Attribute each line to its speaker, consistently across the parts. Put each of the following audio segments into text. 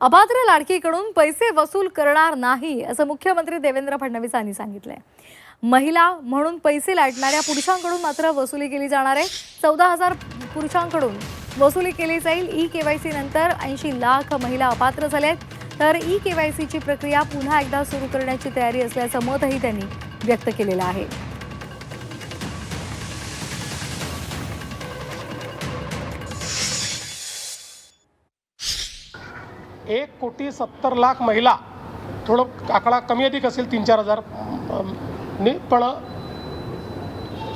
Speaker 1: अपात्र लाडकीकडून पैसे वसूल करणार नाही असं मुख्यमंत्री देवेंद्र फडणवीस यांनी सांगितलंय। महिला म्हणून पैसे लाटणाऱ्या पुरुषांकडून मात्र वसुली केली जाणार आहे। 14,000 पुरुषांकडून वसुली केली जाईल। ई-केवायसी नंतर 80 लाख महिला अपात्र झाल्यात, तर ई-केवायसीची प्रक्रिया पुन्हा एकदा सुरू करण्याची तयारी असल्याचं मतही त्यांनी व्यक्त केलेलं आहे।
Speaker 2: 1,70,00,000 महिला, थोडं आकडा कमी अधिक असेल 3-4 हजार ने, पण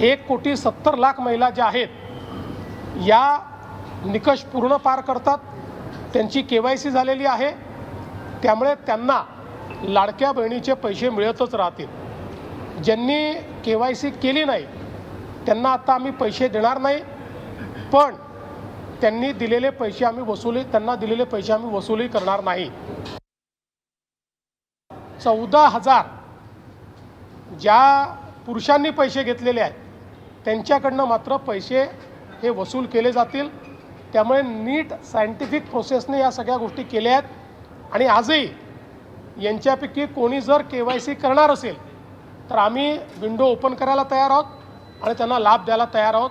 Speaker 2: 1,70,00,000 महिला ज्या आहेत या निकष पूर्ण पार करतात। त्यांची केवायसी झालेली आहे, त्यामुळे त्यांना लाडक्या बहिणीचे पैसे मिळतच राहतील। ज्यांनी केवायसी केली नाही त्यांना आता आम्ही पैसे देणार नाही, पण त्यांनी दिलेले पैसे आम्ही वसुली करणार नाही। 14,000 ज्या पुरुषांनी पैसे घेतलेले आहेत त्यांच्याकडनं मात्र पैसे हे वसूल केले जातील। त्यामुळे नीट सायंटिफिक प्रोसेसने या सगळ्या गोष्टी केल्या आहेत आणि आजही यांच्यापैकी कोणी जर केवायसी करणार असेल तर आम्ही विंडो ओपन करायला तयार आहोत आणि त्यांना लाभ द्यायला तयार आहोत।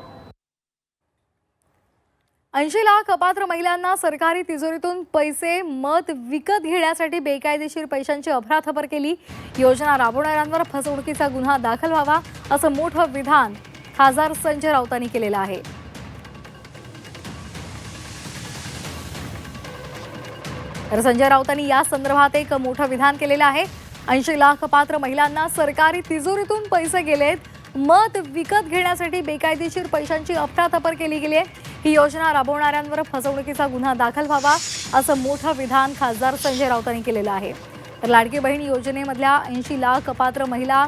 Speaker 1: 80 लाख अपात्र महिलांना सरकारी तिजोरीतून पैसे मत विकत घेण्यासाठी बेकायदेशीर पैशांची अफरातफर केली। योजना राबवणाऱ्यांवर फसवणुकीचा गुन्हा दाखल व्हावा असं मोठं विधान खासदार संजय राऊतांनी केलेलं आहे। तर संजय राऊतांनी या संदर्भात एक मोठं विधान केलेलं आहे। 80 लाख अपात्र महिलांना सरकारी तिजोरीतून पैसे गेलेत, मत विकत घेण्यासाठी बेकायदेशीर पैशांची अफरातफर केली गेली आहे। ही योजना राबवणाऱ्यांवर फसवणुकीचा गुन्हा दाखल व्हावा असं मोठं विधान खासदार संजय राऊतांनी केलेलं आहे। तर लाडकी बहीण योजनेमधल्या 80 लाख अपात्र महिला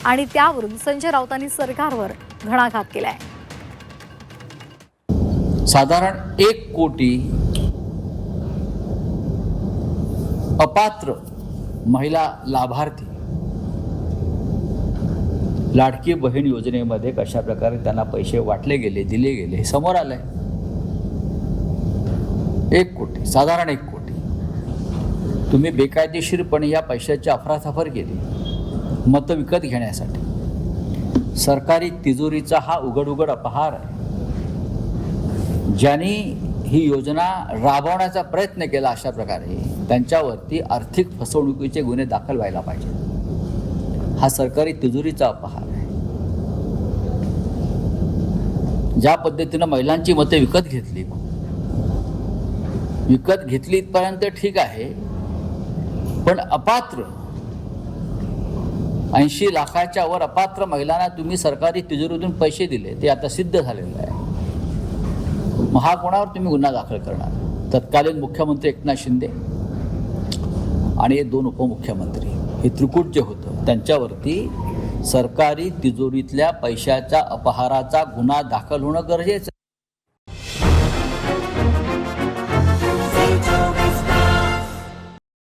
Speaker 1: आणि त्यावरून संजय राऊतांनी सरकारवर घणाघात केलाय।
Speaker 3: साधारण 1 कोटी अपात्र महिला लाभार्थी लाडकी बहीण योजनेमध्ये कशा प्रकारे त्यांना पैसे वाटले गेले, दिले गेले हे समोर आलंय। 1 कोटी, साधारण 1 कोटी तुम्ही बेकायदेशीरपणे या पैशाची अफरातफर केली मत विकत घेण्यासाठी। सरकारी तिजोरीचा हा उघड अपहार आहे। ज्यांनी ही योजना राबवण्याचा प्रयत्न केला अशा प्रकारे त्यांच्यावरती आर्थिक फसवणुकीचे गुन्हे दाखल व्हायला पाहिजे। हा सरकारी तिजोरीचा अपहार आहे। ज्या पद्धतीनं महिलांची मते विकत घेतली इथपर्यंत ठीक आहे, पण अपात्र 80 लाखाच्या वर अपात्र महिलांना तुम्ही सरकारी तिजोरीतून पैसे दिले, ते आता सिद्ध झालेलं आहे। मग हा कोणावर तुम्ही गुन्हा दाखल करणार? तत्कालीन मुख्यमंत्री एकनाथ शिंदे आणि 2 उपमुख्यमंत्री, हे त्रिकूट जे होतं त्यांच्यावरती सरकारी तिजोरीतल्या पैशाच्या अपहाराचा गुन्हा दाखल होणं गरजेचं।